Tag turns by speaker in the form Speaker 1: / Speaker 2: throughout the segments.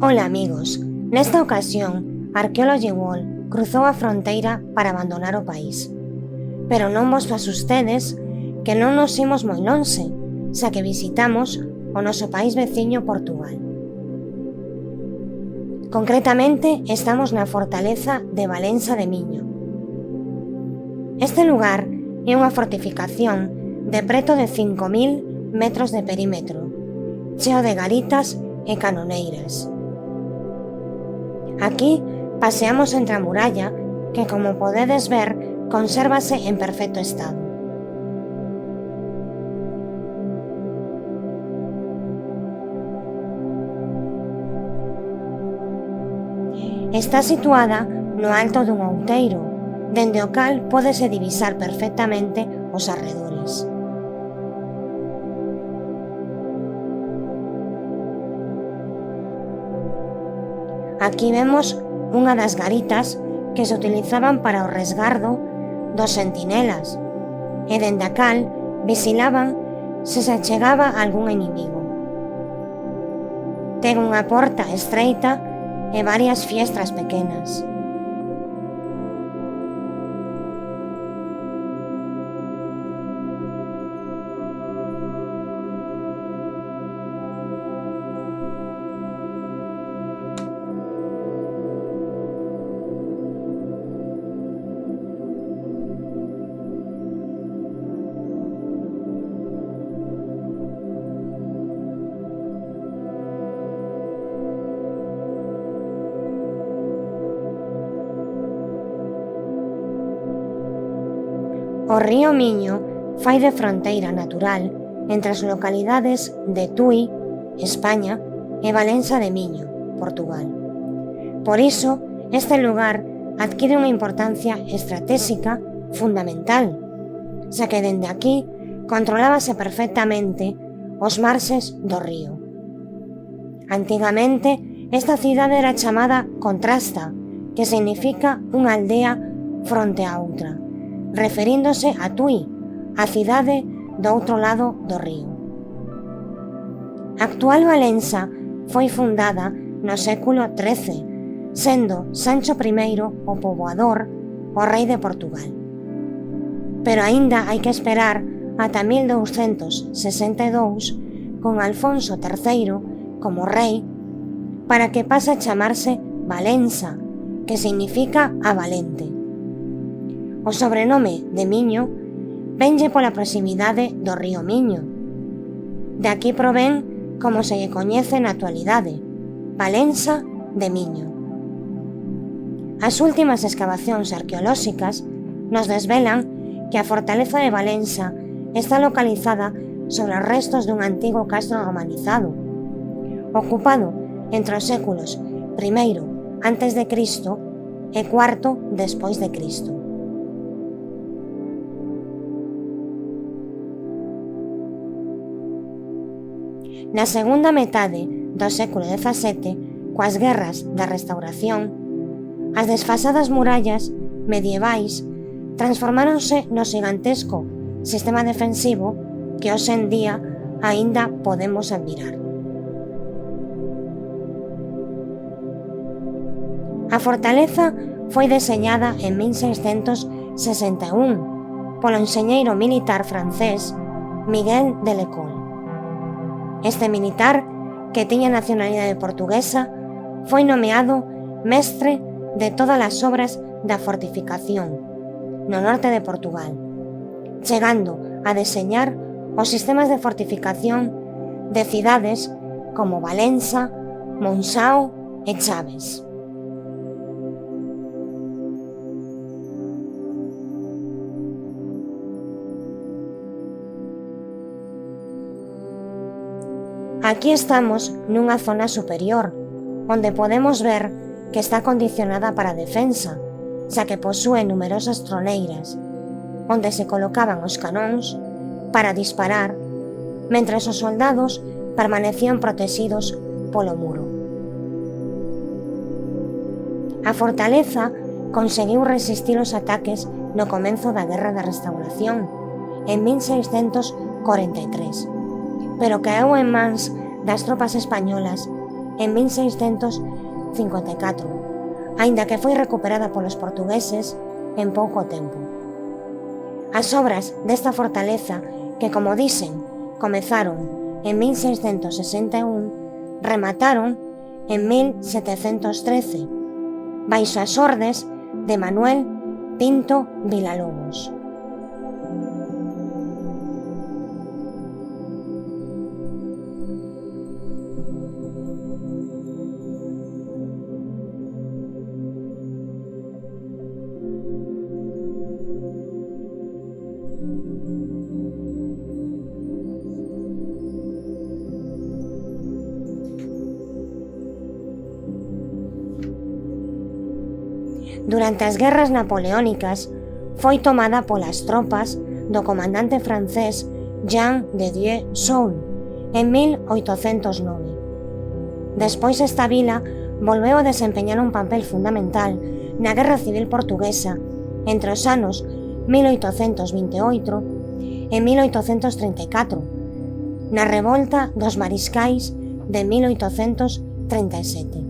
Speaker 1: Ola amigos, nesta ocasión Archaeology World cruzou a fronteira para abandonar o país. Pero non vos asustedes que non nos imos moi lonxe, xa que visitamos o noso país veciño Portugal. Concretamente estamos na fortaleza de Valença de Miño. Este lugar é unha fortificación de preto de 5.000 metros de perímetro, cheo de garitas e canoneiras. Aquí paseamos entre a muralla que, como podedes ver, consérvase en perfecto estado. Está situada no alto dun outeiro, dende o cal pódese divisar perfectamente os arredores. Aquí vemos unha das garitas que se utilizaban para o resgardo dos sentinelas e dende a cal vixilaban se se achegaba algún inimigo. Ten unha porta estreita e varias fiestras pequenas. O río Miño fai de fronteira natural entre as localidades de Tui, España, e Valença de Miño, Portugal. Por iso, este lugar adquire unha importancia estratéxica fundamental, xa que dende aquí controlábase perfectamente os marxes do río. Antigamente, esta cidade era chamada Contrasta, que significa unha aldea fronte a outra, referíndose a Tui, a cidade do outro lado do río. A actual Valença foi fundada no século XIII, sendo Sancho I o poboador, o rei de Portugal. Pero aínda hai que esperar ata 1262, con Alfonso III como rei, para que pase a chamarse Valença, que significa a valente. O sobrenome de Miño venlle pola proximidade do río Miño. De aquí provén como se lle coñece na actualidade, Valença de Miño. As últimas excavacións arqueolóxicas nos desvelan que a fortaleza de Valença está localizada sobre os restos dun antigo castro romanizado, ocupado entre os séculos I antes de Cristo e IV despois de Cristo. Na segunda metade do século XVII, coas guerras da Restauración, as desfasadas murallas medievais transformáronse no gigantesco sistema defensivo que hoxe en día aínda podemos admirar. A fortaleza foi deseñada en 1661 polo enxeñeiro militar francés Miguel de Lecole. Este militar, que tiña nacionalidade portuguesa, foi nomeado mestre de todas as obras da fortificación no norte de Portugal, chegando a deseñar os sistemas de fortificación de cidades como Valença, Monxao e Chaves. Aquí estamos nunha zona superior, onde podemos ver que está acondicionada para a defensa, xa que posúe numerosas troneiras, onde se colocaban os canóns para disparar, mentres os soldados permanecían protegidos polo muro. A fortaleza conseguiu resistir os ataques no comenzo da Guerra da Restauración, en 1643, pero caeu en mans das tropas españolas en 1654, aínda que foi recuperada polos portugueses en pouco tempo. As obras desta fortaleza, que como dicen, comezaron en 1661, remataron en 1713, baixo as ordes de Manuel Pinto Vilalobos. Durante as guerras napoleónicas foi tomada polas tropas do comandante francés Jean de Dieu Soult en 1809. Despois esta vila volveu a desempeñar un papel fundamental na Guerra Civil Portuguesa entre os anos 1828 e 1834, na revolta dos mariscais de 1837.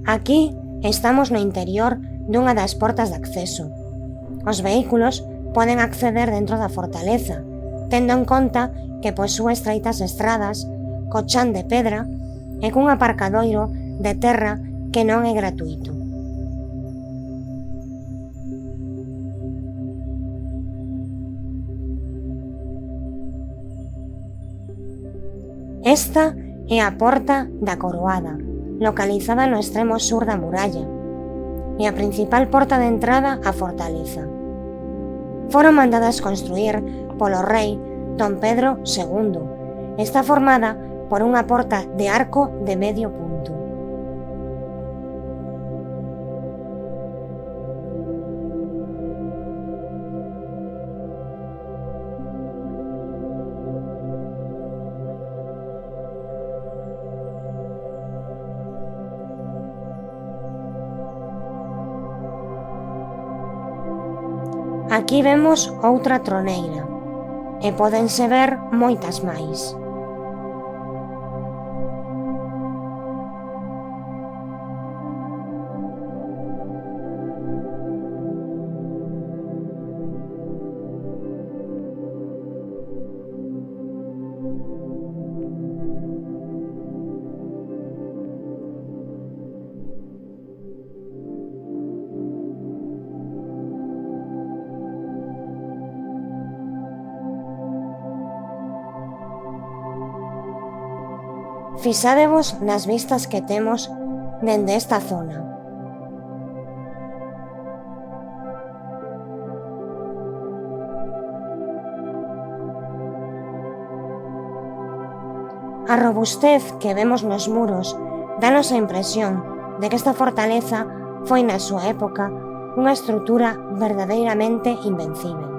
Speaker 1: Aquí estamos no interior dunha das portas de acceso. Os vehículos poden acceder dentro da fortaleza, tendo en conta que posúe estreitas estradas, co chan de pedra e cun aparcadoiro de terra que non é gratuito. Esta é a Porta da Coroada, localizada no extremo sur da muralla, e a principal porta de entrada á fortaleza. Foron mandadas construir polo rei Don Pedro II. Está formada por unha porta de arco de medio punto. Aquí vemos outra troneira, e pódense ver moitas máis. Fixádevos nas vistas que temos dende esta zona. A robustez que vemos nos muros danos a impresión de que esta fortaleza foi na súa época unha estrutura verdadeiramente invencível.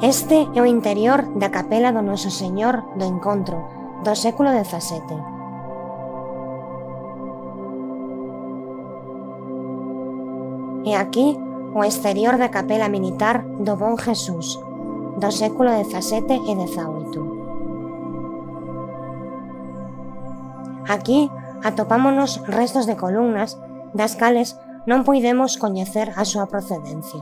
Speaker 1: Este é o interior da capela do Noso Señor do Encontro do século XVII. E aquí o exterior da capela militar do Bon Jesús do século XVII e XVIII. Aquí atopámonos restos de columnas das cales non puidemos coñecer a súa procedencia.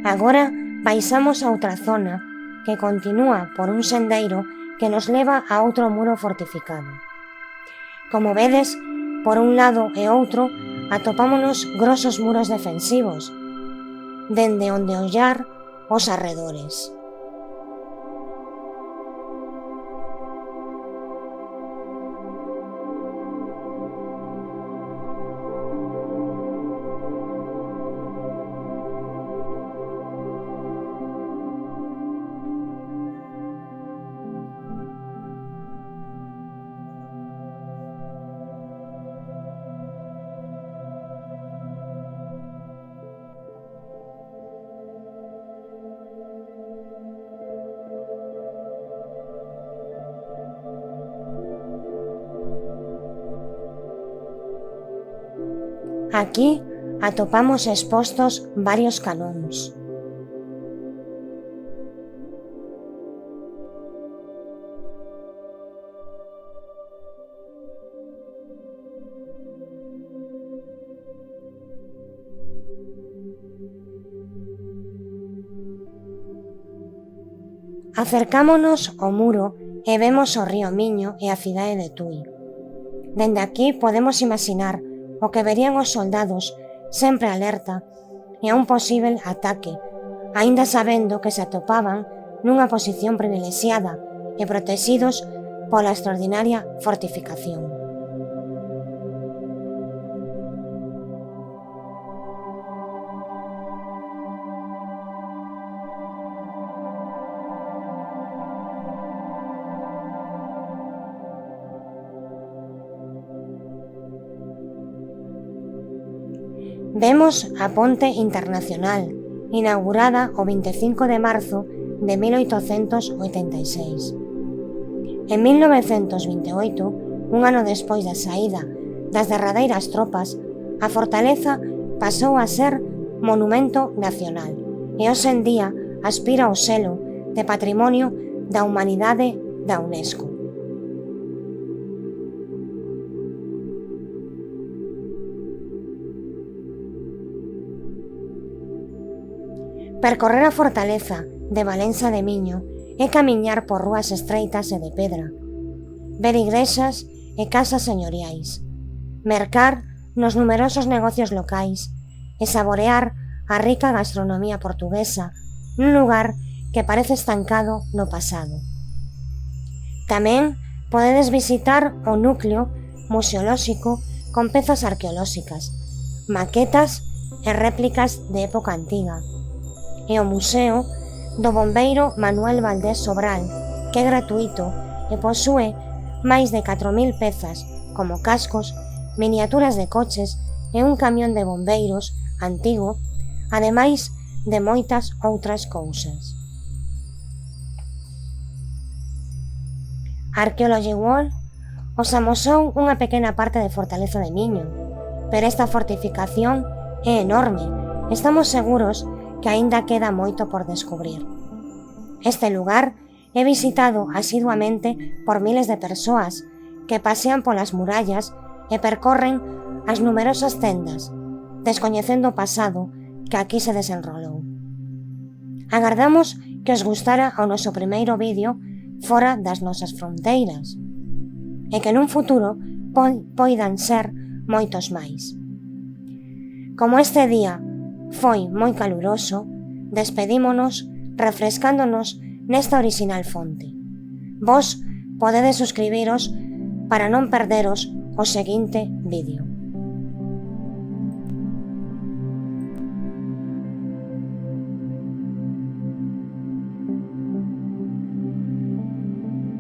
Speaker 1: Agora baixamos a outra zona que continúa por un sendeiro que nos leva a outro muro fortificado. Como vedes, por un lado e outro atopámonos grosos muros defensivos, dende onde ollar os arredores. Aquí atopamos expostos varios canóns. Acercámonos ao muro e vemos o río Miño e a cidade de Tui. Dende aquí podemos imaginar o que verían os soldados sempre alerta e a un posible ataque, aínda sabendo que se atopaban nunha posición privilexiada e protegidos pola extraordinaria fortificación. Vemos a Ponte Internacional, inaugurada o 25 de marzo de 1886. En 1928, un ano despois da saída das derradeiras tropas, a fortaleza pasou a ser monumento nacional e hoxe en día aspira ao selo de Patrimonio da Humanidade da UNESCO. Percorrer a fortaleza de Valença de Miño é camiñar por rúas estreitas e de pedra, ver igrexas e casas señoriais, mercar nos numerosos negocios locais e saborear a rica gastronomía portuguesa nun lugar que parece estancado no pasado. Tamén podedes visitar o núcleo museolóxico con pezas arqueolóxicas, maquetas e réplicas de época antiga, e o Museo do Bombeiro Manuel Valdés Sobral, que é gratuito e posúe máis de 4.000 pezas, como cascos, miniaturas de coches e un camión de bombeiros antigo, ademais de moitas outras cousas. Archaeology World os amosou unha pequena parte de Fortaleza de Miño, pero esta fortificación é enorme. Estamos seguros que aínda queda moito por descubrir. Este lugar é visitado asiduamente por miles de persoas que pasean polas murallas e percorren as numerosas tendas, descoñecendo o pasado que aquí se desenrolou. Agardamos que os gustara o noso primeiro vídeo fora das nosas fronteiras e que nun futuro poidan ser moitos máis. Como este día foi moi caluroso, despedímonos refrescándonos nesta orixinal fonte. Vos podedes suscribiros para non perderos o seguinte vídeo.